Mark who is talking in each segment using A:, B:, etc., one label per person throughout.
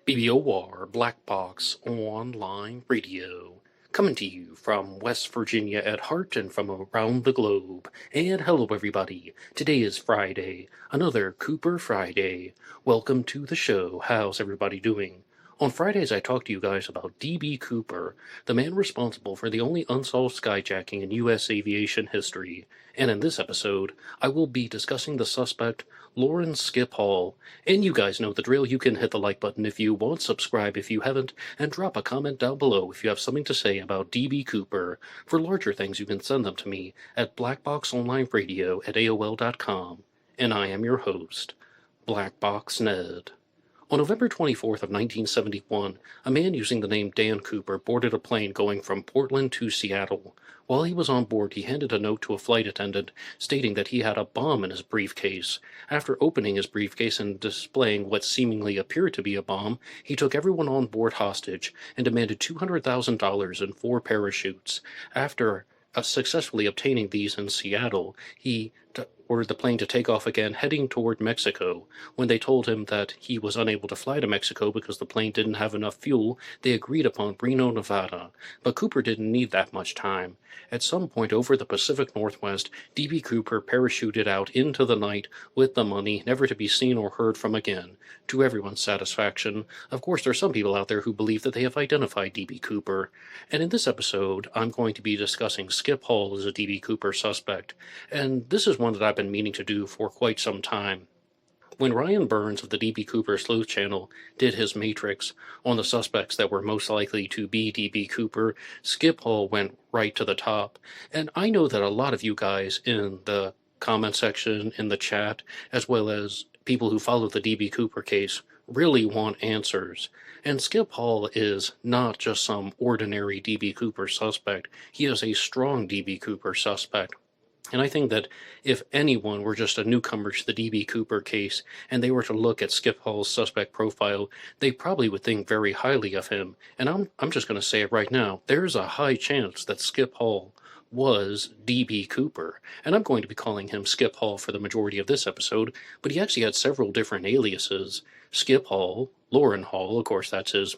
A: BBOR Black Box Online Radio, coming to you from West Virginia at heart and from around the globe. And hello, everybody. Today is Friday, another Cooper Friday. Welcome to the show. How's everybody doing? On Fridays, I talk to you guys about D.B. Cooper, the man responsible for the only unsolved skyjacking in U.S. aviation history. And in this episode, I will be discussing the suspect, Loran Skip Hall. And you guys know the drill. You can hit the like button if you want, subscribe if you haven't, and drop a comment down below if you have something to say about D.B. Cooper. For larger things, you can send them to me at blackboxonlineradio@aol.com. And I am your host, Box Ned. On November 24th of 1971, a man using the name Dan Cooper boarded a plane going from Portland to Seattle. While he was on board, he handed a note to a flight attendant stating that he had a bomb in his briefcase. After opening his briefcase and displaying what seemingly appeared to be a bomb, he took everyone on board hostage and demanded $200,000 in 4 parachutes. After successfully obtaining these in Seattle, he ordered the plane to take off again, heading toward Mexico. When they told him that he was unable to fly to Mexico because the plane didn't have enough fuel, they agreed upon Reno, Nevada. But Cooper didn't need that much time. At some point over the Pacific Northwest, D.B. Cooper parachuted out into the night with the money, never to be seen or heard from again. To everyone's satisfaction, of course, there are some people out there who believe that they have identified D.B. Cooper. And in this episode, I'm going to be discussing Skip Hall as a D.B. Cooper suspect. And this is one that I've been meaning to do for quite some time. When Ryan Burns of the D.B. Cooper Sleuth channel did his matrix on the suspects that were most likely to be D.B. Cooper, Skip Hall went right to the top. And I know that a lot of you guys in the comment section, in the chat, as well as people who follow the D.B. Cooper case, really want answers. And Skip Hall is not just some ordinary D.B. Cooper suspect. He is a strong D.B. Cooper suspect. And I think that if anyone were just a newcomer to the D.B. Cooper case and they were to look at Skip Hall's suspect profile, they probably would think very highly of him. And I'm just going to say it right now. There's a high chance that Skip Hall was D.B. Cooper. And I'm going to be calling him Skip Hall for the majority of this episode, but he actually had several different aliases. Skip Hall, Loran Hall, of course that's his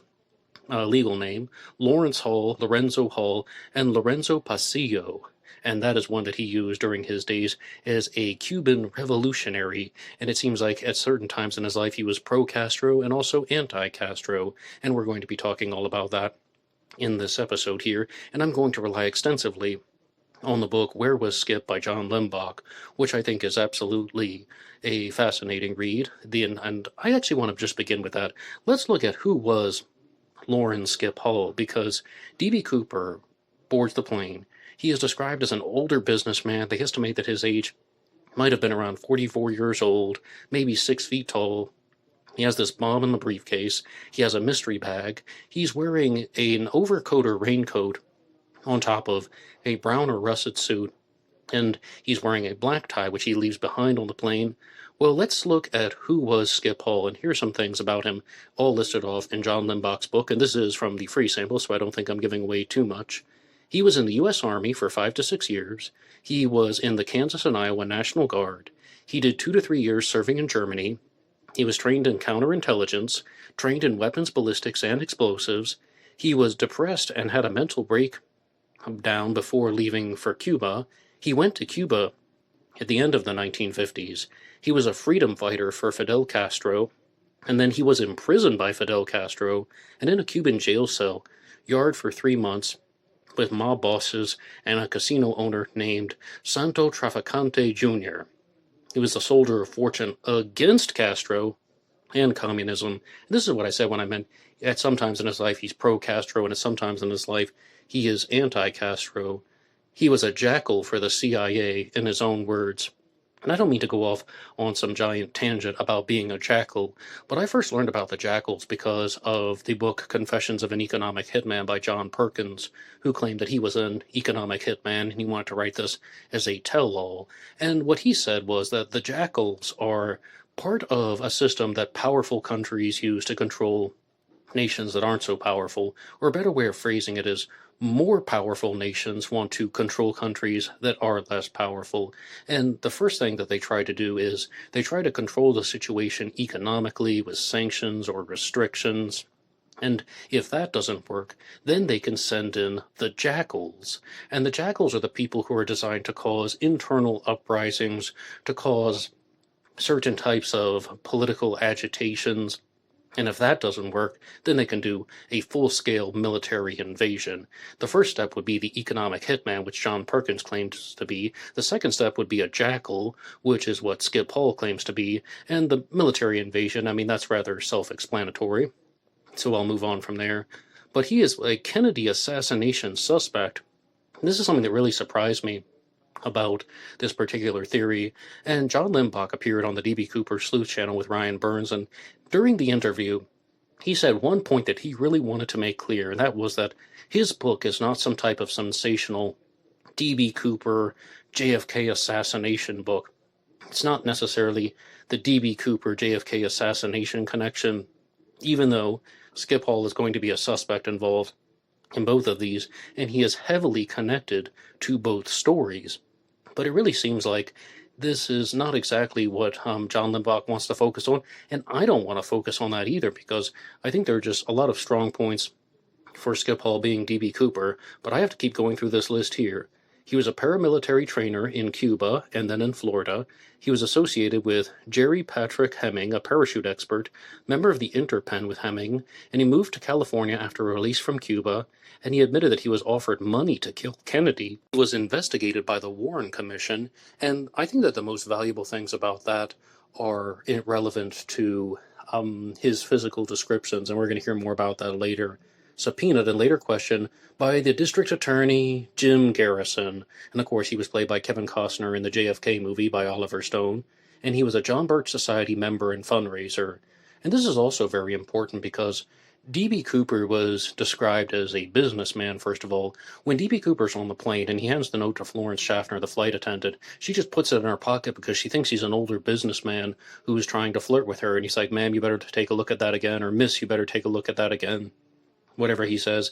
A: legal name, Lawrence Hall, Lorenzo Hall, and Lorenzo Pasillo. And that is one that he used during his days as a Cuban revolutionary, and it seems like at certain times in his life he was pro-Castro and also anti-Castro, and we're going to be talking all about that in this episode here, and I'm going to rely extensively on the book Where Was Skip by John Limbach, which I think is absolutely a fascinating read, and I actually want to just begin with that. Let's look at who was Loran Skip Hall, because D.B. Cooper boards the plane. He is described as an older businessman. They estimate that his age might have been around 44 years old, maybe 6 feet tall. He has this bomb in the briefcase. He has a mystery bag. He's wearing an overcoat or raincoat on top of a brown or russet suit, and he's wearing a black tie, which he leaves behind on the plane. Well, let's look at who was Skip Hall, and here's some things about him, all listed off in John Limbach's book, and this is from the free sample, so I don't think I'm giving away too much. He was in the U.S. Army for 5 to 6 years. He was in the Kansas and Iowa National Guard. He did 2 to 3 years serving in Germany. He was trained in counterintelligence, trained in weapons, ballistics, and explosives. He was depressed and had a mental breakdown before leaving for Cuba. He went to Cuba at the end of the 1950s. He was a freedom fighter for Fidel Castro, and then he was imprisoned by Fidel Castro and in a Cuban jail cell, yard for 3 months, with mob bosses and a casino owner named Santo Traficante Jr. He was a soldier of fortune against Castro and communism. This is what I said when I meant at sometimes in his life he's pro-Castro, and at sometimes in his life he is anti-Castro. He was a jackal for the CIA, in his own words. And I don't mean to go off on some giant tangent about being a jackal, but I first learned about the jackals because of the book Confessions of an Economic Hitman by John Perkins, who claimed that he was an economic hitman and he wanted to write this as a tell-all. And what he said was that the jackals are part of a system that powerful countries use to control nations that aren't so powerful, or a better way of phrasing it is more powerful nations want to control countries that are less powerful. And the first thing that they try to do is they try to control the situation economically with sanctions or restrictions. And if that doesn't work, then they can send in the jackals. And the jackals are the people who are designed to cause internal uprisings, to cause certain types of political agitations. And if that doesn't work, then they can do a full-scale military invasion. The first step would be the economic hitman, which John Perkins claims to be. The second step would be a jackal, which is what Skip Hall claims to be. And the military invasion, I mean, that's rather self-explanatory. So I'll move on from there. But he is a Kennedy assassination suspect. This is something that really surprised me about this particular theory. And John Limbach appeared on the D.B. Cooper Sleuth channel with Ryan Burns, and during the interview, he said one point that he really wanted to make clear, and that was that his book is not some type of sensational D.B. Cooper JFK assassination book. It's not necessarily the D.B. Cooper JFK assassination connection, even though Skip Hall is going to be a suspect involved in both of these, and he is heavily connected to both stories. But it really seems like this is not exactly what John Limbach wants to focus on, and I don't want to focus on that either, because I think there are just a lot of strong points for Skip Hall being D.B. Cooper, but I have to keep going through this list here. He was a paramilitary trainer in Cuba and then in Florida. He was associated with Jerry Patrick Hemming, a parachute expert, member of the Interpen with Hemming, and he moved to California after a release from Cuba, and he admitted that he was offered money to kill Kennedy. He was investigated by the Warren Commission, and I think that the most valuable things about that are relevant to his physical descriptions, and we're going to hear more about that later. Subpoenaed and later questioned by the district attorney, Jim Garrison. And of course, he was played by Kevin Costner in the JFK movie by Oliver Stone. And he was a John Birch Society member and fundraiser. And this is also very important because D.B. Cooper was described as a businessman, first of all. When D.B. Cooper's on the plane and he hands the note to Florence Schaffner, the flight attendant, she just puts it in her pocket because she thinks he's an older businessman who's trying to flirt with her. And he's like, "Ma'am, you better take a look at that again," or "Miss, you better take a look at that again." Whatever he says,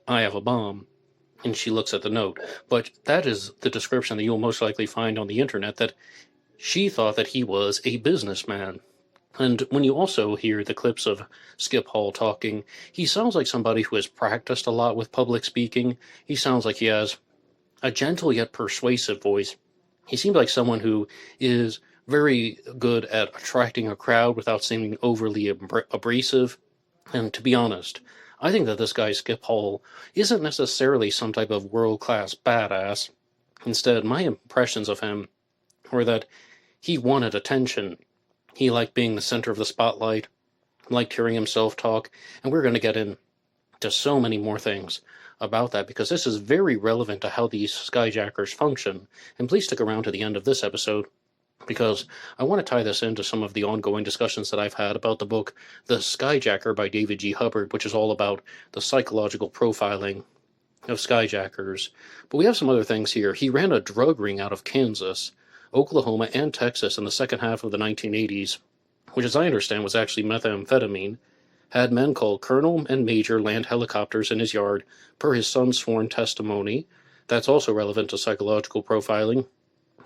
A: "I have a bomb." And she looks at the note. But that is the description that you'll most likely find on the internet, that she thought that he was a businessman. And when you also hear the clips of Skip Hall talking, he sounds like somebody who has practiced a lot with public speaking. He sounds like he has a gentle yet persuasive voice. He seems like someone who is very good at attracting a crowd without seeming overly abrasive. And to be honest, I think that this guy Skip Hall isn't necessarily some type of world-class badass. Instead, my impressions of him were that he wanted attention. He liked being the center of the spotlight, liked hearing himself talk, and we're going to get into so many more things about that because this is very relevant to how these skyjackers function. And please stick around to the end of this episode, because I want to tie this into some of the ongoing discussions that I've had about the book The Skyjacker by David G. Hubbard, which is all about the psychological profiling of skyjackers. But we have some other things here. He ran a drug ring out of Kansas, Oklahoma, and Texas in the second half of the 1980s, which, as I understand, was actually methamphetamine, had men called Colonel and Major land helicopters in his yard, per his son's sworn testimony. That's also relevant to psychological profiling.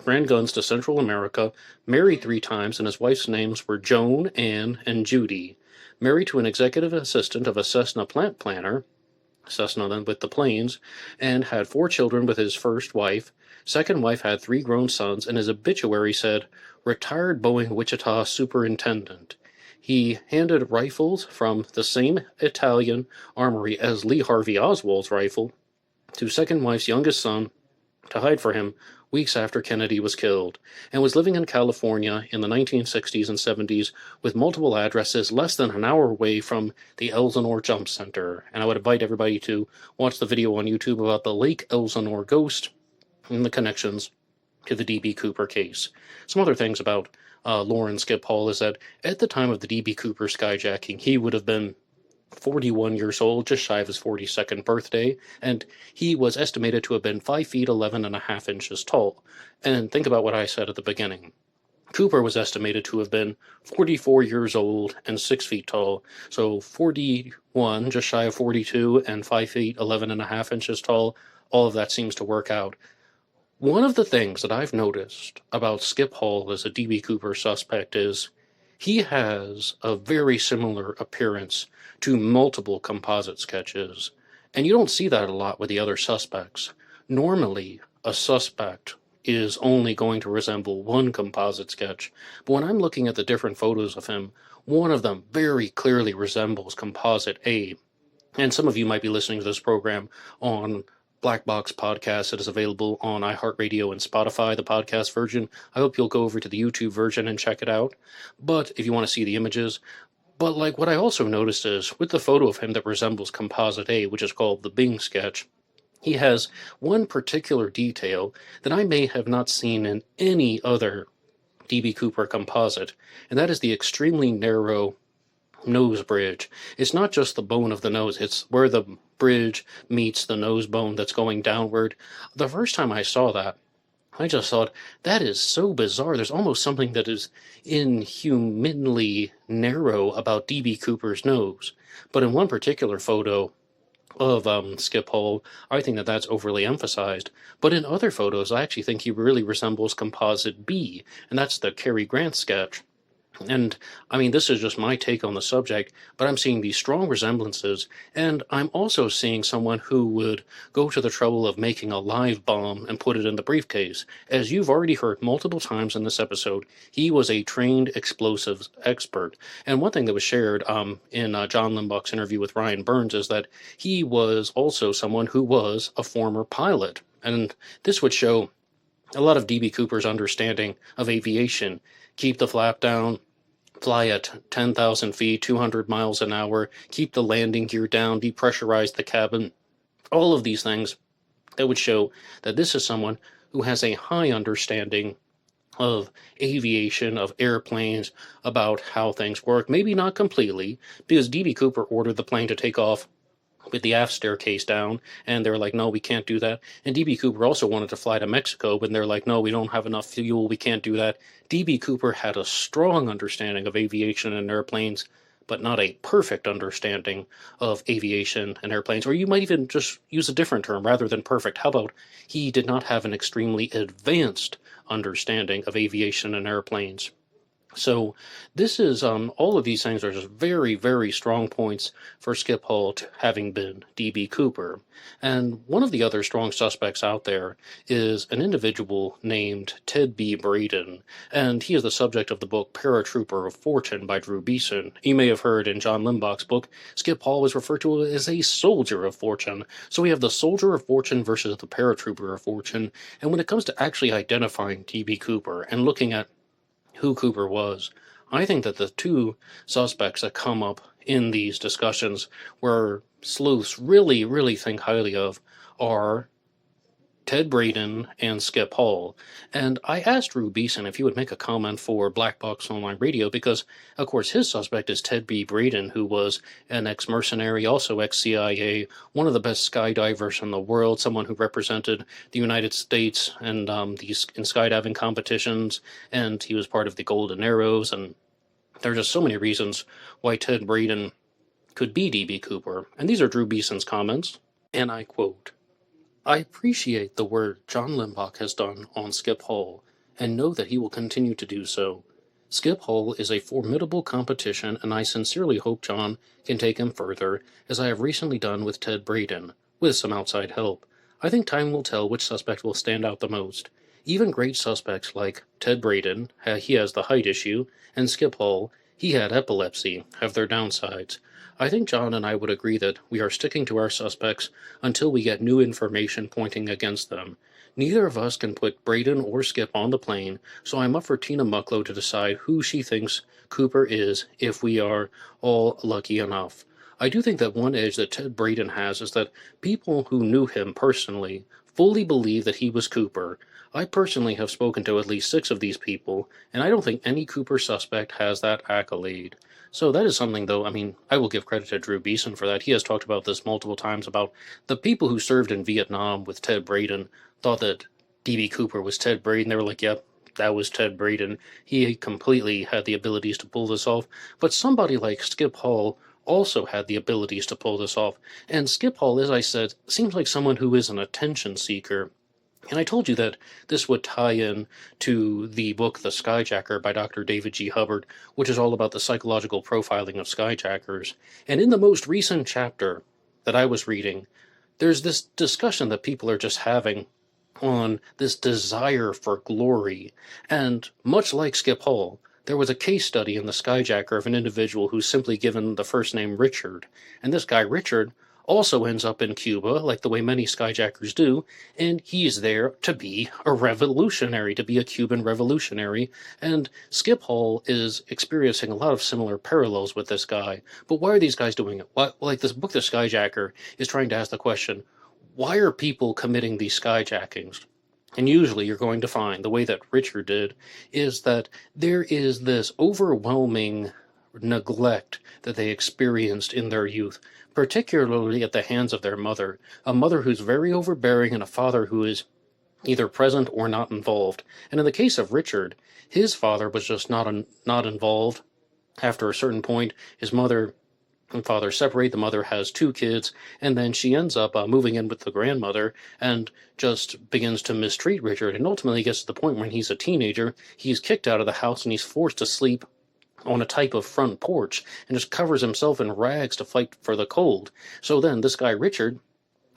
A: Ran guns to Central America, married 3 times, and his wife's names were Joan, Ann, and Judy. Married to an executive assistant of a Cessna plant planner, Cessna then with the planes, and had 4 children with his first wife. Second wife had 3 grown sons, and his obituary said, "Retired Boeing Wichita Superintendent." He handed rifles from the same Italian armory as Lee Harvey Oswald's rifle to second wife's youngest son to hide for him weeks after Kennedy was killed, and was living in California in the 1960s and 70s with multiple addresses less than an hour away from the Elsinore Jump Center. And I would invite everybody to watch the video on YouTube about the Lake Elsinore ghost and the connections to the D.B. Cooper case. Some other things about Loran Skip Hall is that at the time of the D.B. Cooper skyjacking, he would have been 41 years old, just shy of his 42nd birthday, and he was estimated to have been 5 feet 11 and a half inches tall. And think about what I said at the beginning. Cooper was estimated to have been 44 years old and 6 feet tall. So 41, just shy of 42, and 5 feet 11 and a half inches tall. All of that seems to work out. One of the things that I've noticed about Skip Hall as a D.B. Cooper suspect is he has a very similar appearance to multiple composite sketches. And you don't see that a lot with the other suspects. Normally, a suspect is only going to resemble one composite sketch, but when I'm looking at the different photos of him, one of them very clearly resembles composite A. And some of you might be listening to this program on Black Box Podcast. It is available on iHeartRadio and Spotify, the podcast version. I hope you'll go over to the YouTube version and check it out. But if you want to see the images, but like what I also noticed is with the photo of him that resembles composite A, which is called the Bing sketch, he has one particular detail that I may have not seen in any other D.B. Cooper composite, and that is the extremely narrow nose bridge. It's not just the bone of the nose, it's where the bridge meets the nose bone that's going downward. The first time I saw that, I just thought, that is so bizarre. There's almost something that is inhumanly narrow about D.B. Cooper's nose. But in one particular photo of Skip Hall, I think that that's overly emphasized. But in other photos, I actually think he really resembles composite B, and that's the Cary Grant sketch. And, I mean, this is just my take on the subject, but I'm seeing these strong resemblances, and I'm also seeing someone who would go to the trouble of making a live bomb and put it in the briefcase. As you've already heard multiple times in this episode, he was a trained explosives expert. And one thing that was shared in John Limbach's interview with Ryan Burns is that he was also someone who was a former pilot. And this would show a lot of D.B. Cooper's understanding of aviation. Keep the flap down, fly at 10,000 feet, 200 miles an hour, keep the landing gear down, depressurize the cabin, all of these things that would show that this is someone who has a high understanding of aviation, of airplanes, about how things work. Maybe not completely, because D.B. Cooper ordered the plane to take off with the aft staircase down, and they're like, no, we can't do that. And D.B. Cooper also wanted to fly to Mexico, but they're like, no, we don't have enough fuel, we can't do that. D.B. Cooper had a strong understanding of aviation and airplanes, but not a perfect understanding of aviation and airplanes. Or you might even just use a different term rather than perfect. How about he did not have an extremely advanced understanding of aviation and airplanes? So this is, all of these things are just very, very strong points for Skip Hall having been D.B. Cooper. And one of the other strong suspects out there is an individual named Ted B. Braden, and he is the subject of the book Paratrooper of Fortune by Drew Beeson. You may have heard in John Limbach's book, Skip Hall was referred to as a soldier of fortune. So we have the soldier of fortune versus the paratrooper of fortune, and when it comes to actually identifying D.B. Cooper and looking at who Cooper was, I think that the two suspects that come up in these discussions where sleuths really, really think highly of are Ted Braden and Skip Hall. And I asked Drew Beeson if he would make a comment for Black Box Online Radio because, of course, his suspect is Ted B. Braden, who was an ex-mercenary, also ex-CIA, one of the best skydivers in the world, someone who represented the United States and these in skydiving competitions, and he was part of the Golden Arrows, and there are just so many reasons why Ted Braden could be D.B. Cooper. And these are Drew Beeson's comments, and I quote, I appreciate the work John Limbach has done on Skip Hall, and know that he will continue to do so. Skip Hall is a formidable competition, and I sincerely hope John can take him further, as I have recently done with Ted Braden, with some outside help. I think time will tell which suspect will stand out the most. Even great suspects like Ted Braden, he has the height issue, and Skip Hall, he had epilepsy, have their downsides. I think John and I would agree that we are sticking to our suspects until we get new information pointing against them. Neither of us can put Braden or Skip on the plane, so I'm up for Tina Mucklow to decide who she thinks Cooper is if we are all lucky enough. I do think that one edge that Ted Braden has is that people who knew him personally fully believe that he was Cooper. I personally have spoken to at least 6 of these people, and I don't think any Cooper suspect has that accolade. So that is something, though, I mean, I will give credit to Drew Beeson for that. He has talked about this multiple times about the people who served in Vietnam with Ted Braden thought that D.B. Cooper was Ted Braden. They were like, yep, that was Ted Braden. He completely had the abilities to pull this off. But somebody like Skip Hall also had the abilities to pull this off. And Skip Hall, as I said, seems like someone who is an attention seeker. And I told you that this would tie in to the book The Skyjacker by Dr. David G. Hubbard, which is all about the psychological profiling of skyjackers. And in the most recent chapter that I was reading, there's this discussion that people are just having on this desire for glory. And much like Skip Hall, there was a case study in The Skyjacker of an individual who's simply given the first name Richard. And this guy, Richard, also ends up in Cuba, like the way many skyjackers do, and he's there to be a revolutionary, to be a Cuban revolutionary. And Skip Hall is experiencing a lot of similar parallels with this guy. But why are these guys doing it? Why, like this book, The Skyjacker, is trying to ask the question, why are people committing these skyjackings? And usually you're going to find, the way that Richard did, is that there is this overwhelming neglect that they experienced in their youth, particularly at the hands of their mother, a mother who's very overbearing and a father who is either present or not involved. And in the case of Richard, his father was just not involved. After a certain point, his mother and father separate. The mother has two kids, and then she ends up moving in with the grandmother and just begins to mistreat Richard. And ultimately gets to the point when he's a teenager, he's kicked out of the house and he's forced to sleep on a type of front porch and just covers himself in rags to fight for the cold. So then this guy, Richard,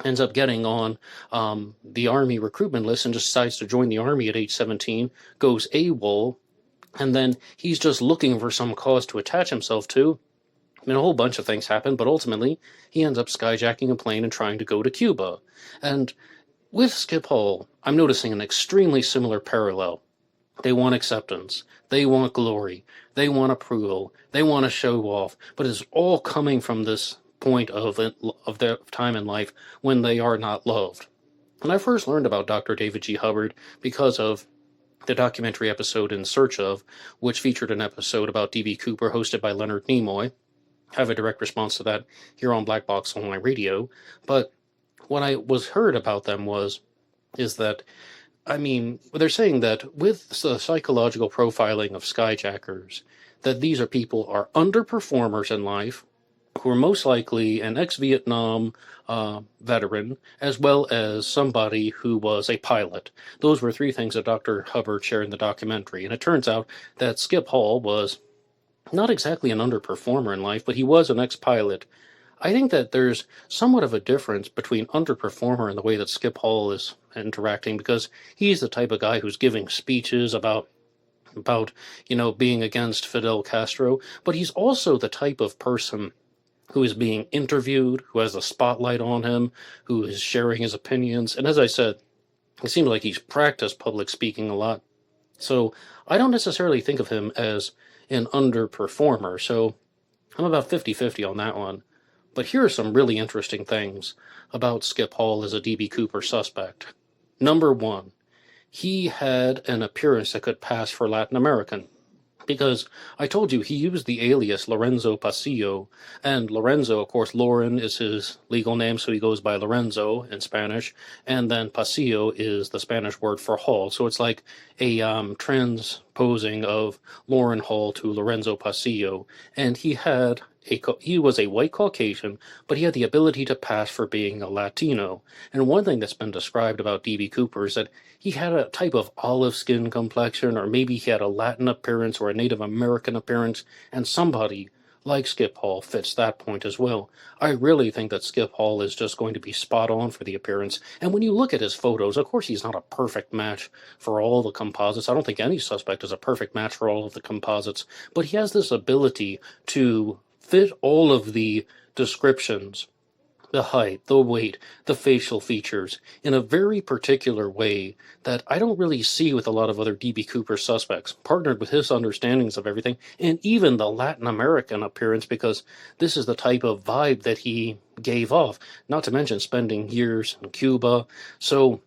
A: ends up getting on the army recruitment list and just decides to join the army at age 17, goes AWOL, and then he's just looking for some cause to attach himself to. I mean, a whole bunch of things happen, but ultimately he ends up skyjacking a plane and trying to go to Cuba. And with Skip Hall, I'm noticing an extremely similar parallel. They want acceptance. They want glory. They want approval. They want to show off. But it's all coming from this point of their time in life when they are not loved. And I first learned about Dr. David G. Hubbard because of the documentary episode In Search Of, which featured an episode about D.B. Cooper hosted by Leonard Nimoy. I have a direct response to that here on Black Box Online Radio. But what I was heard about them is that, I mean, they're saying that with the psychological profiling of skyjackers, that these are people are underperformers in life, who are most likely an ex-Vietnam veteran, as well as somebody who was a pilot. Those were three things that Dr. Hubbard shared in the documentary. And it turns out that Skip Hall was not exactly an underperformer in life, but he was an ex-pilot. I think that there's somewhat of a difference between underperformer and the way that Skip Hall is interacting, because he's the type of guy who's giving speeches about being against Fidel Castro, but he's also the type of person who is being interviewed, who has a spotlight on him, who is sharing his opinions. And as I said, it seems like he's practiced public speaking a lot. So I don't necessarily think of him as an underperformer. So I'm about 50-50 on that one. But here are some really interesting things about Skip Hall as a D.B. Cooper suspect. Number one, he had an appearance that could pass for Latin American. Because I told you he used the alias Lorenzo Pasillo, and Lorenzo, of course, Loran is his legal name, so he goes by Lorenzo in Spanish, and then Pasillo is the Spanish word for Hall, so it's like a transposing of Loran Hall to Lorenzo Pasillo, and he was a white Caucasian, but he had the ability to pass for being a Latino. And one thing that's been described about D.B. Cooper is that he had a type of olive skin complexion, or maybe he had a Latin appearance or a Native American appearance, and somebody like Skip Hall fits that point as well. I really think that Skip Hall is just going to be spot on for the appearance. And when you look at his photos, of course he's not a perfect match for all the composites. I don't think any suspect is a perfect match for all of the composites, but he has this ability to fit all of the descriptions, the height, the weight, the facial features, in a very particular way that I don't really see with a lot of other D.B. Cooper suspects, partnered with his understandings of everything, and even the Latin American appearance, because this is the type of vibe that he gave off, not to mention spending years in Cuba. So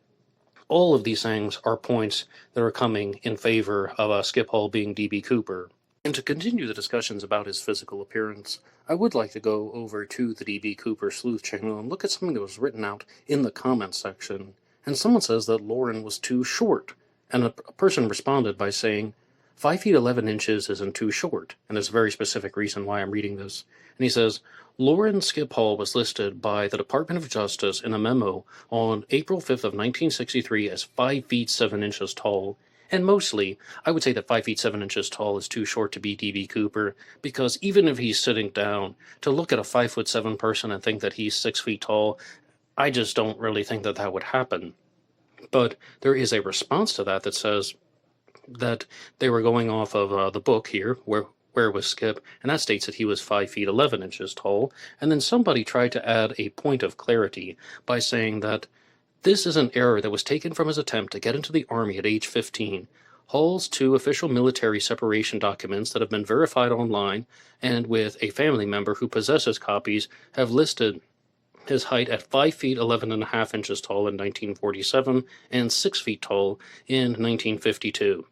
A: all of these things are points that are coming in favor of Skip Hall being D.B. Cooper. And to continue the discussions about his physical appearance, I would like to go over to the D.B. Cooper Sleuth channel and look at something that was written out in the comments section. And someone says that Loran was too short. And a person responded by saying, 5 feet 11 inches isn't too short, and there's a very specific reason why I'm reading this. And he says, Loran Skip Hall was listed by the Department of Justice in a memo on April 5th of 1963 as 5 feet 7 inches tall. And mostly, I would say that 5 feet 7 inches tall is too short to be D.B. Cooper, because even if he's sitting down, to look at a 5'7" person and think that he's 6 feet tall, I just don't really think that that would happen. But there is a response to that that says that they were going off of the book here, where was Skip, and that states that he was 5 feet 11 inches tall. And then somebody tried to add a point of clarity by saying that this is an error that was taken from his attempt to get into the Army at age 15. Hall's 2 official military separation documents that have been verified online and with a family member who possesses copies have listed his height at 5 feet 11 and a half inches tall in 1947 and 6 feet tall in 1952.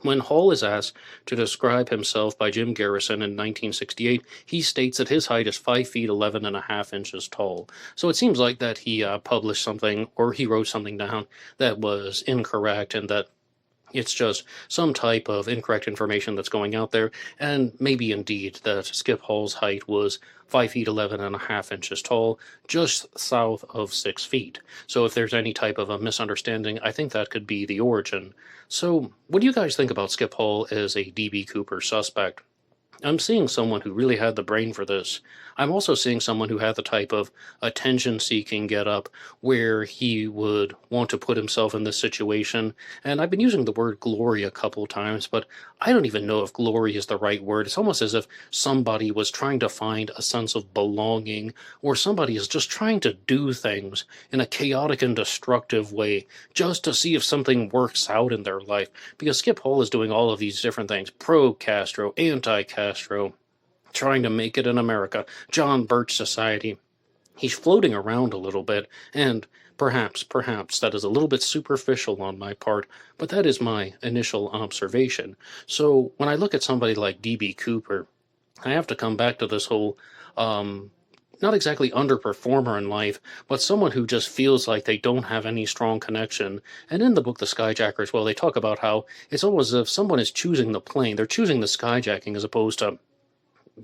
A: When Hall is asked to describe himself by Jim Garrison in 1968, he states that his height is 5 feet 11 and a half inches tall. So it seems like that he published something, or he wrote something down that was incorrect, and that it's just some type of incorrect information that's going out there, and maybe indeed that Skip Hall's height was 5 feet 11 and a half inches tall, just south of 6 feet. So if there's any type of a misunderstanding, I think that could be the origin. So what do you guys think about Skip Hall as a D.B. Cooper suspect? I'm seeing someone who really had the brain for this. I'm also seeing someone who had the type of attention-seeking get-up where he would want to put himself in this situation. And I've been using the word glory a couple times, but I don't even know if glory is the right word. It's almost as if somebody was trying to find a sense of belonging, or somebody is just trying to do things in a chaotic and destructive way just to see if something works out in their life. Because Skip Hall is doing all of these different things, pro-Castro, anti-Castro, trying to make it in America, John Birch Society. He's floating around a little bit, and perhaps that is a little bit superficial on my part, but that is my initial observation. So when I look at somebody like D.B. Cooper, I have to come back to this whole, not exactly underperformer in life, but someone who just feels like they don't have any strong connection. And in the book The Skyjackers, well, they talk about how it's almost as if someone is choosing the plane. They're choosing the skyjacking as opposed to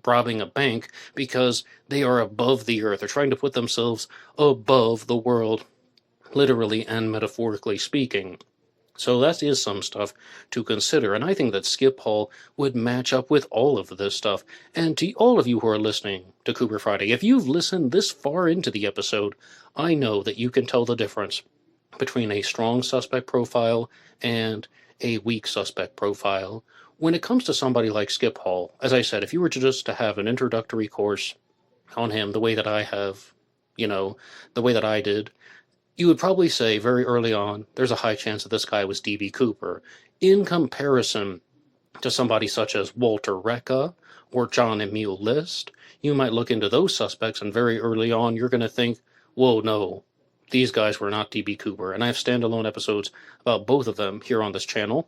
A: robbing a bank, because they are above the earth. They're trying to put themselves above the world, literally and metaphorically speaking. So that is some stuff to consider, and I think that Skip Hall would match up with all of this stuff. And to all of you who are listening to Cooper Friday, if you've listened this far into the episode, I know that you can tell the difference between a strong suspect profile and a weak suspect profile. When it comes to somebody like Skip Hall, as I said, if you were just to have an introductory course on him the way that I have, the way that I did, you would probably say very early on, there's a high chance that this guy was D.B. Cooper. In comparison to somebody such as Walter Recca or John Emile List, you might look into those suspects, and very early on you're going to think, whoa, no, these guys were not D.B. Cooper. And I have standalone episodes about both of them here on this channel.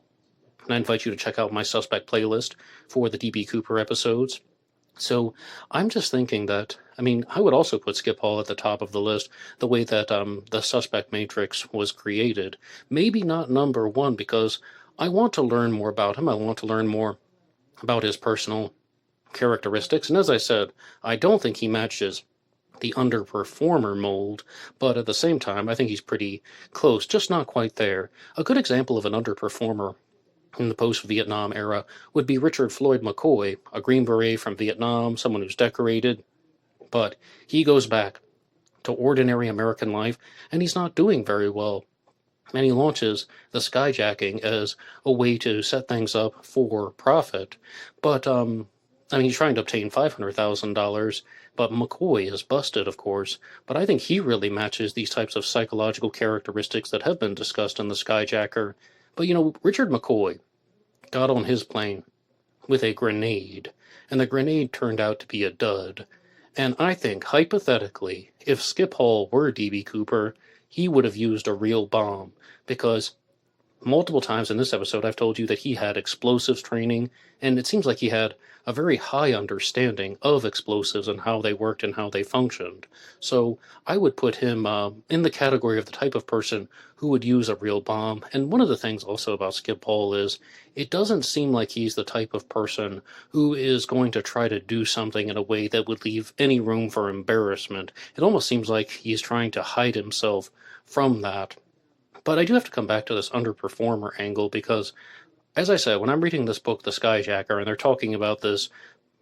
A: And I invite you to check out my suspect playlist for the D.B. Cooper episodes. So I'm just thinking that, I would also put Skip Hall at the top of the list, the way that the suspect matrix was created. Maybe not number one, because I want to learn more about him. I want to learn more about his personal characteristics. And as I said, I don't think he matches the underperformer mold, but at the same time, I think he's pretty close, just not quite there. A good example of an underperformer in the post-Vietnam era would be Richard Floyd McCoy, a Green Beret from Vietnam, someone who's decorated, but he goes back to ordinary American life, and he's not doing very well. And he launches the skyjacking as a way to set things up for profit. But, he's trying to obtain $500,000, but McCoy is busted, of course. But I think he really matches these types of psychological characteristics that have been discussed in the skyjacker. But, Richard McCoy got on his plane with a grenade, and the grenade turned out to be a dud. And I think, hypothetically, if Skip Hall were D.B. Cooper, he would have used a real bomb, because multiple times in this episode, I've told you that he had explosives training, and it seems like he had a very high understanding of explosives and how they worked and how they functioned. So I would put him in the category of the type of person who would use a real bomb. And one of the things also about Skip Hall is it doesn't seem like he's the type of person who is going to try to do something in a way that would leave any room for embarrassment. It almost seems like he's trying to hide himself from that. But I do have to come back to this underperformer angle because, as I said, when I'm reading this book, The Skyjacker, and they're talking about this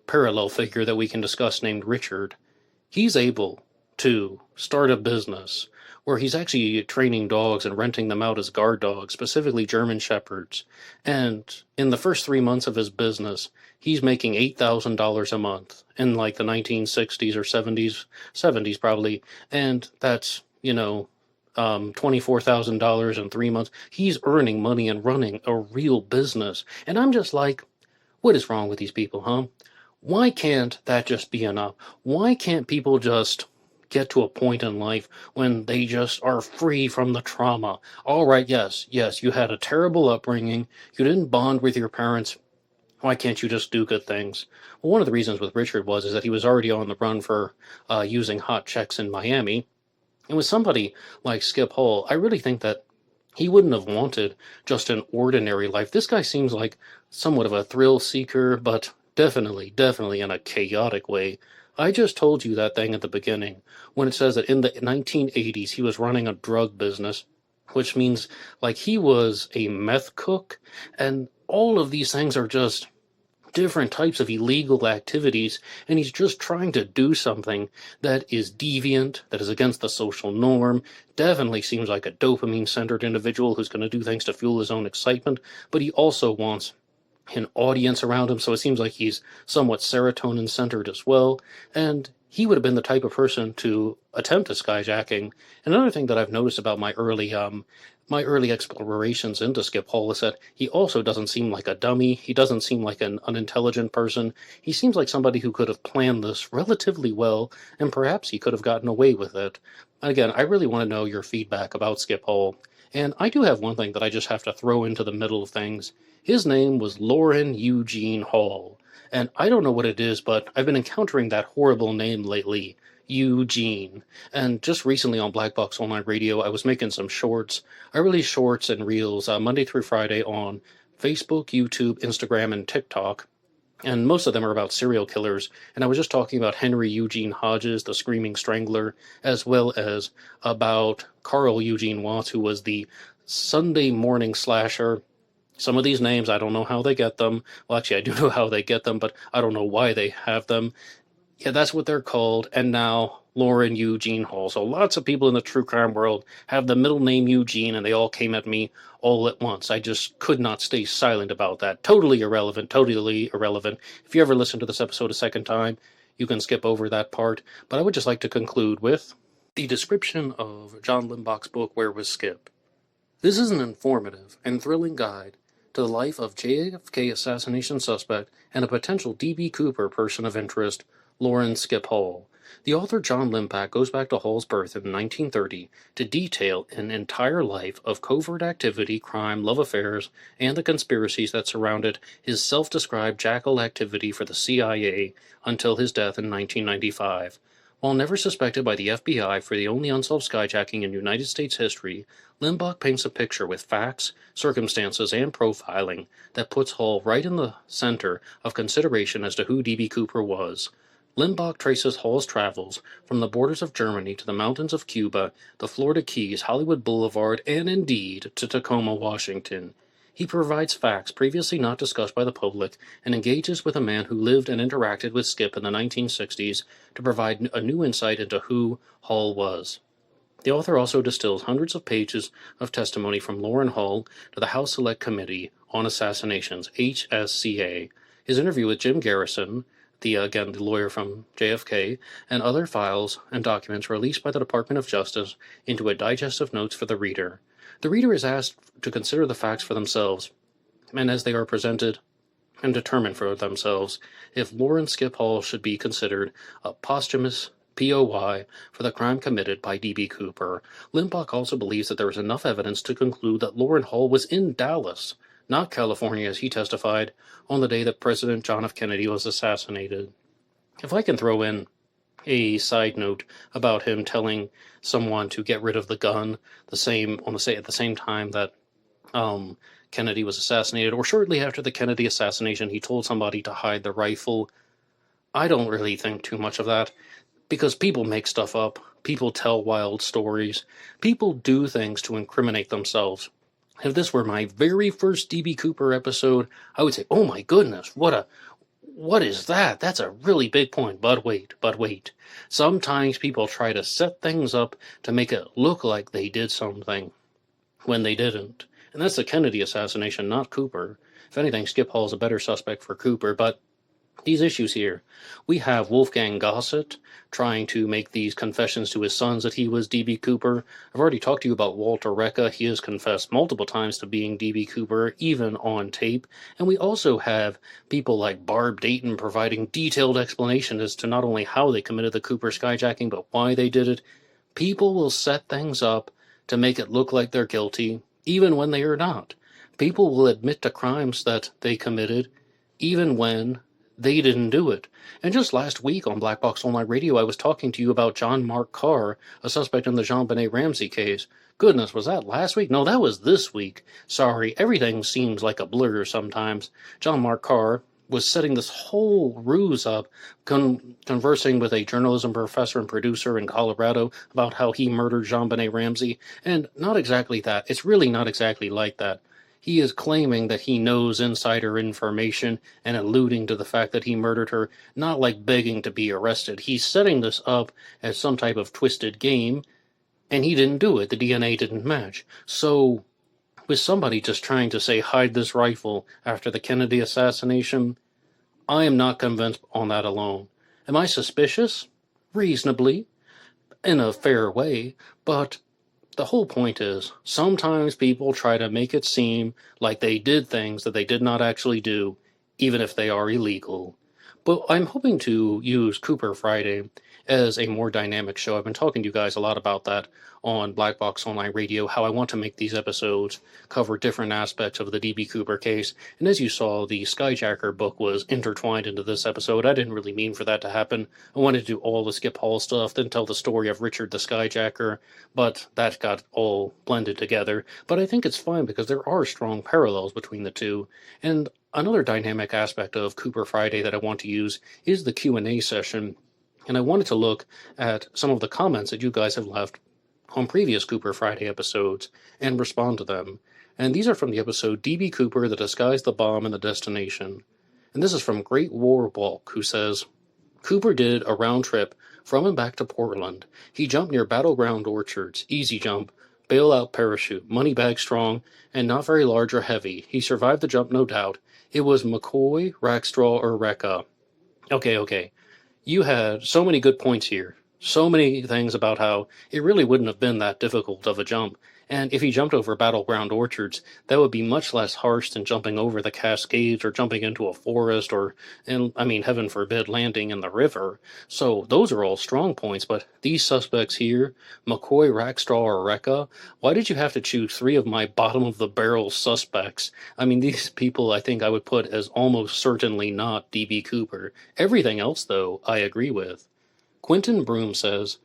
A: parallel figure that we can discuss named Richard, he's able to start a business where he's actually training dogs and renting them out as guard dogs, specifically German Shepherds. And in the first 3 months of his business, he's making $8,000 a month in like the 1960s or 70s probably. And that's, $24,000 in 3 months. He's earning money and running a real business. And I'm just like, what is wrong with these people, huh? Why can't that just be enough? Why can't people just get to a point in life when they just are free from the trauma? All right, yes, you had a terrible upbringing. You didn't bond with your parents. Why can't you just do good things? Well, one of the reasons with Richard is that he was already on the run for using hot checks in Miami. And with somebody like Skip Hall, I really think that he wouldn't have wanted just an ordinary life. This guy seems like somewhat of a thrill seeker, but definitely in a chaotic way. I just told you that thing at the beginning when it says that in the 1980s he was running a drug business, which means like he was a meth cook, and all of these things are just different types of illegal activities, and he's just trying to do something that is deviant, that is against the social norm. Definitely seems like a dopamine-centered individual who's going to do things to fuel his own excitement, but he also wants an audience around him, so it seems like he's somewhat serotonin-centered as well, and he would have been the type of person to attempt a skyjacking. Another thing that I've noticed about my early explorations into Skip Hall is that he also doesn't seem like a dummy. He doesn't seem like an unintelligent person. He seems like somebody who could have planned this relatively well, and perhaps he could have gotten away with it. Again, I really want to know your feedback about Skip Hall. And I do have one thing that I just have to throw into the middle of things. His name was Loran Eugene Hall. And I don't know what it is, but I've been encountering that horrible name lately. Eugene. And just recently on Black Box Online Radio, I was making some shorts. I release shorts and reels Monday through Friday on Facebook, YouTube, Instagram, and TikTok. And most of them are about serial killers. And I was just talking about Henry Eugene Hodges, the Screaming Strangler, as well as about Carl Eugene Watts, who was the Sunday morning slasher. Some of these names, I don't know how they get them. Well, actually, I do know how they get them, but I don't know why they have them. Yeah, that's what they're called. And now Loran Eugene Hall. So lots of people in the true crime world have the middle name Eugene, and they all came at me all at once. I just could not stay silent about that. Totally irrelevant. If you ever listen to this episode a second time, you can skip over that part. But I would just like to conclude with the description of John Limbach's book, Where Was Skip? This is an informative and thrilling guide to the life of JFK assassination suspect and a potential D.B. Cooper person of interest, Loran Skip Hall. The author John Limbach goes back to Hall's birth in 1930 to detail an entire life of covert activity, crime, love affairs, and the conspiracies that surrounded his self-described jackal activity for the CIA until his death in 1995. While never suspected by the FBI for the only unsolved skyjacking in United States history, Limbach paints a picture with facts, circumstances, and profiling that puts Hall right in the center of consideration as to who D.B. Cooper was. Limbach traces Hall's travels from the borders of Germany to the mountains of Cuba, the Florida Keys, Hollywood Boulevard, and indeed to Tacoma, Washington. He provides facts previously not discussed by the public and engages with a man who lived and interacted with Skip in the 1960s to provide a new insight into who Hall was. The author also distills hundreds of pages of testimony from Loran Hall to the House Select Committee on Assassinations, HSCA, his interview with Jim Garrison, the lawyer from JFK, and other files and documents released by the Department of Justice into a digest of notes for the reader. The reader is asked to consider the facts for themselves, and as they are presented, and determine for themselves if Loran Skip Hall should be considered a posthumous POI, for the crime committed by D.B. Cooper. Limbach also believes that there is enough evidence to conclude that Loran Hall was in Dallas, not California, as he testified, on the day that President John F. Kennedy was assassinated. If I can throw in a side note about him telling someone to get rid of the gun at the same time that Kennedy was assassinated, or shortly after the Kennedy assassination, he told somebody to hide the rifle. I don't really think too much of that, because people make stuff up, people tell wild stories, people do things to incriminate themselves. If this were my very first D.B. Cooper episode, I would say, oh my goodness, what is that? That's a really big point. But wait. Sometimes people try to set things up to make it look like they did something when they didn't. And that's the Kennedy assassination, not Cooper. If anything, Skip Hall's a better suspect for Cooper, but these issues here. We have Wolfgang Gossett trying to make these confessions to his sons that he was D.B. Cooper. I've already talked to you about Walter Recca. He has confessed multiple times to being D.B. Cooper, even on tape. And we also have people like Barb Dayton providing detailed explanation as to not only how they committed the Cooper skyjacking, but why they did it. People will set things up to make it look like they're guilty, even when they are not. People will admit to crimes that they committed, even when they didn't do it. And just last week on Black Box Online Radio, I was talking to you about John Mark Carr, a suspect in the JonBenet Ramsey case. Goodness, was that last week? No, that was this week. Sorry, everything seems like a blur sometimes. John Mark Carr was setting this whole ruse up, conversing with a journalism professor and producer in Colorado about how he murdered JonBenet Ramsey. And not exactly that. It's really not exactly like that. He is claiming that he knows insider information and alluding to the fact that he murdered her, not like begging to be arrested. He's setting this up as some type of twisted game, and he didn't do it. The DNA didn't match. So, with somebody just trying to say, hide this rifle after the Kennedy assassination, I am not convinced on that alone. Am I suspicious? Reasonably. In a fair way. But the whole point is, sometimes people try to make it seem like they did things that they did not actually do, even if they are illegal. But I'm hoping to use Cooper Friday as a more dynamic show. I've been talking to you guys a lot about that on Black Box Online Radio, how I want to make these episodes cover different aspects of the D.B. Cooper case. And as you saw, the Skyjacker book was intertwined into this episode. I didn't really mean for that to happen. I wanted to do all the Skip Hall stuff, then tell the story of Richard the Skyjacker, but that got all blended together. But I think it's fine because there are strong parallels between the two. And another dynamic aspect of Cooper Friday that I want to use is the Q&A session. And I wanted to look at some of the comments that you guys have left on previous Cooper Friday episodes and respond to them. And these are from the episode D.B. Cooper, The Disguise, the Bomb, and the Destination. And this is from Great War Walk, who says, Cooper did a round trip from and back to Portland. He jumped near Battleground Orchards, easy jump, bailout parachute, money bag strong, and not very large or heavy. He survived the jump, no doubt. It was McCoy, Rackstraw, or Recca. Okay. You had so many good points here. So many things about how it really wouldn't have been that difficult of a jump. And if he jumped over Battleground Orchards, that would be much less harsh than jumping over the Cascades or jumping into a forest or, heaven forbid, landing in the river. So those are all strong points, but these suspects here, McCoy, Rackstraw, or Recca, why did you have to choose three of my bottom-of-the-barrel suspects? These people I think I would put as almost certainly not D.B. Cooper. Everything else, though, I agree with. Quentin Broom says,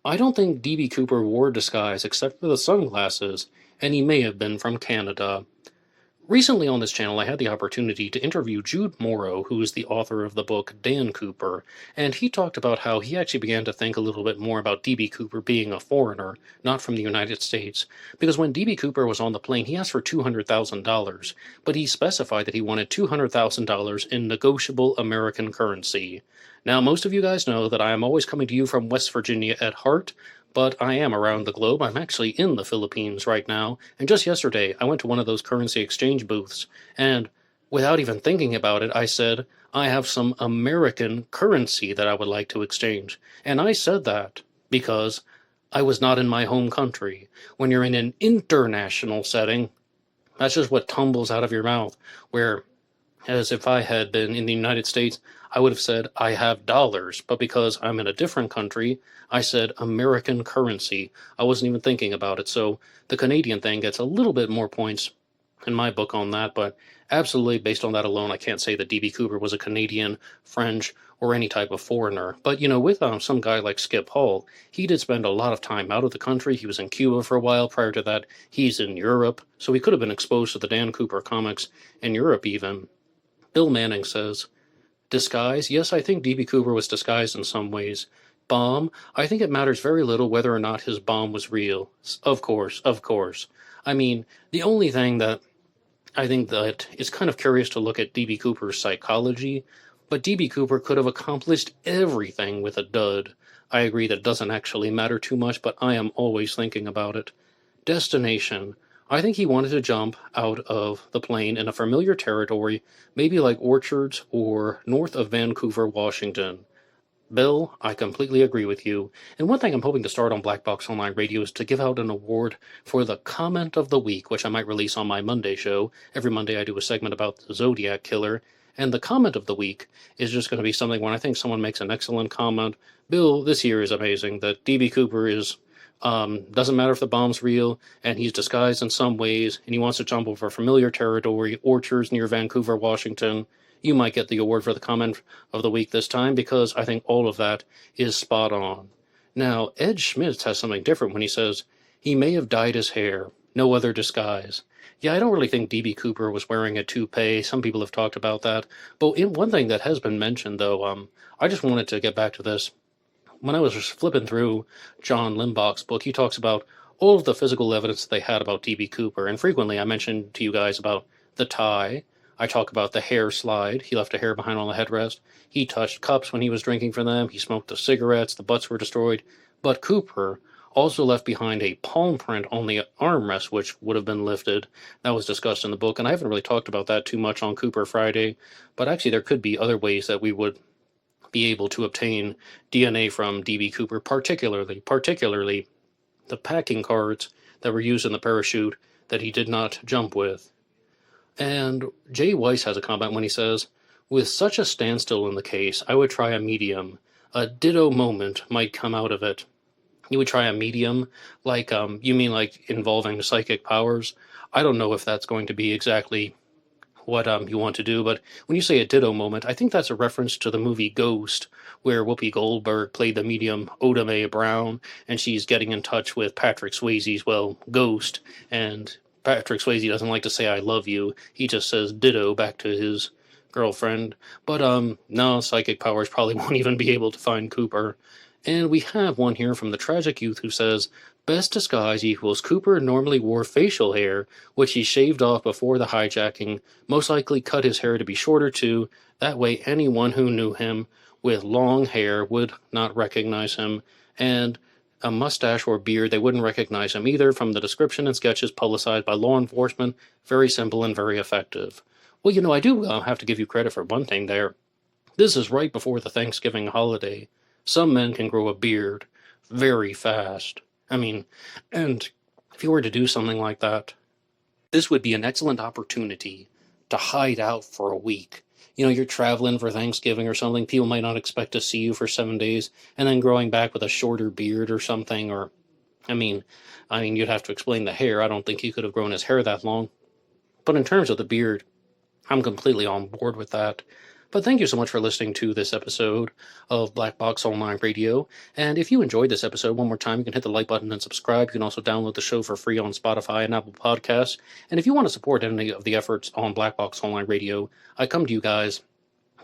A: I don't think D.B. Cooper wore a disguise except for the sunglasses, and he may have been from Canada. Recently on this channel, I had the opportunity to interview Jude Morrow, who is the author of the book Dan Cooper, and he talked about how he actually began to think a little bit more about D.B. Cooper being a foreigner, not from the United States, because when D.B. Cooper was on the plane, he asked for $200,000, but he specified that he wanted $200,000 in negotiable American currency. Now, most of you guys know that I am always coming to you from West Virginia at heart, but I am around the globe. I'm actually in the Philippines right now, and just yesterday I went to one of those currency exchange booths, and without even thinking about it, I said, I have some American currency that I would like to exchange. And I said that because I was not in my home country. When you're in an international setting, that's just what tumbles out of your mouth, where As if I had been in the United States, I would have said, I have dollars. But because I'm in a different country, I said American currency. I wasn't even thinking about it. So the Canadian thing gets a little bit more points in my book on that. But absolutely, based on that alone, I can't say that D.B. Cooper was a Canadian, French, or any type of foreigner. But, with some guy like Skip Hall, he did spend a lot of time out of the country. He was in Cuba for a while. Prior to that, he's in Europe. So he could have been exposed to the Dan Cooper comics in Europe even. Bill Manning says, disguise? Yes, I think D.B. Cooper was disguised in some ways. Bomb? I think it matters very little whether or not his bomb was real. Of course, of course. I mean, the only thing that I think that it's kind of curious to look at D.B. Cooper's psychology, but D.B. Cooper could have accomplished everything with a dud. I agree that it doesn't actually matter too much, but I am always thinking about it. Destination. I think he wanted to jump out of the plane in a familiar territory, maybe like Orchards or north of Vancouver, Washington. Bill, I completely agree with you. And one thing I'm hoping to start on Black Box Online Radio is to give out an award for the Comment of the Week, which I might release on my Monday show. Every Monday I do a segment about the Zodiac Killer. And the Comment of the Week is just going to be something when I think someone makes an excellent comment. Bill, this year is amazing that D.B. Cooper is doesn't matter if the bomb's real, and he's disguised in some ways, and he wants to jump over familiar territory, Orchards near Vancouver, Washington. You might get the award for the comment of the week this time, because I think all of that is spot on. Now, Ed Schmitz has something different when he says, he may have dyed his hair, no other disguise. Yeah, I don't really think D.B. Cooper was wearing a toupee. Some people have talked about that. But one thing that has been mentioned, though, I just wanted to get back to this. When I was flipping through John Limbach's book, he talks about all of the physical evidence they had about D.B. Cooper. And frequently I mentioned to you guys about the tie. I talk about the hair slide. He left a hair behind on the headrest. He touched cups when he was drinking from them. He smoked the cigarettes. The butts were destroyed. But Cooper also left behind a palm print on the armrest, which would have been lifted. That was discussed in the book. And I haven't really talked about that too much on Cooper Friday. But actually there could be other ways that we would be able to obtain DNA from D.B. Cooper, particularly the packing cards that were used in the parachute that he did not jump with. And Jay Weiss has a comment when he says, with such a standstill in the case, I would try a medium. A ditto moment might come out of it. You would try a medium? Like, you mean like involving psychic powers? I don't know if that's going to be exactly what you want to do, but when you say a ditto moment, I think that's a reference to the movie Ghost, where Whoopi Goldberg played the medium Oda Mae Brown, and she's getting in touch with Patrick Swayze's, ghost, and Patrick Swayze doesn't like to say I love you, he just says ditto back to his girlfriend. But no, psychic powers probably won't even be able to find Cooper. And we have one here from the Tragic Youth who says, best disguise equals Cooper normally wore facial hair, which he shaved off before the hijacking, most likely cut his hair to be shorter too, that way anyone who knew him with long hair would not recognize him, and a mustache or beard, they wouldn't recognize him either from the description and sketches publicized by law enforcement. Very simple and very effective. Well, I do have to give you credit for one thing there. This is right before the Thanksgiving holiday. Some men can grow a beard very fast. And if you were to do something like that, this would be an excellent opportunity to hide out for a week. You're traveling for Thanksgiving or something, people might not expect to see you for 7 days, and then growing back with a shorter beard or something, or, you'd have to explain the hair. I don't think he could have grown his hair that long. But in terms of the beard, I'm completely on board with that. But thank you so much for listening to this episode of Black Box Online Radio. And if you enjoyed this episode, one more time, you can hit the like button and subscribe. You can also download the show for free on Spotify and Apple Podcasts. And if you want to support any of the efforts on Black Box Online Radio, I come to you guys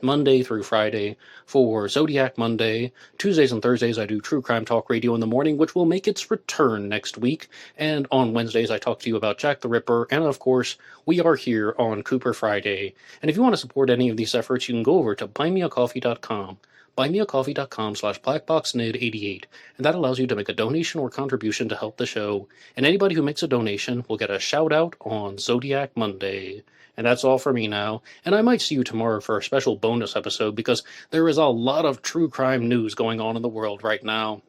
A: Monday through Friday for Zodiac Monday. Tuesdays and Thursdays I do True Crime Talk Radio in the morning, which will make its return next week. And on Wednesdays I talk to you about Jack the Ripper. And of course, we are here on Cooper Friday. And if you want to support any of these efforts, you can go over to buymeacoffee.com. buymeacoffee.com/blackboxned88, and that allows you to make a donation or contribution to help the show. And anybody who makes a donation will get a shout out on Zodiac Monday. And that's all for me now, and I might see you tomorrow for a special bonus episode, because there is a lot of true crime news going on in the world right now.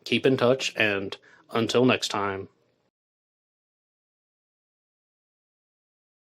A: Keep in touch, and until next time.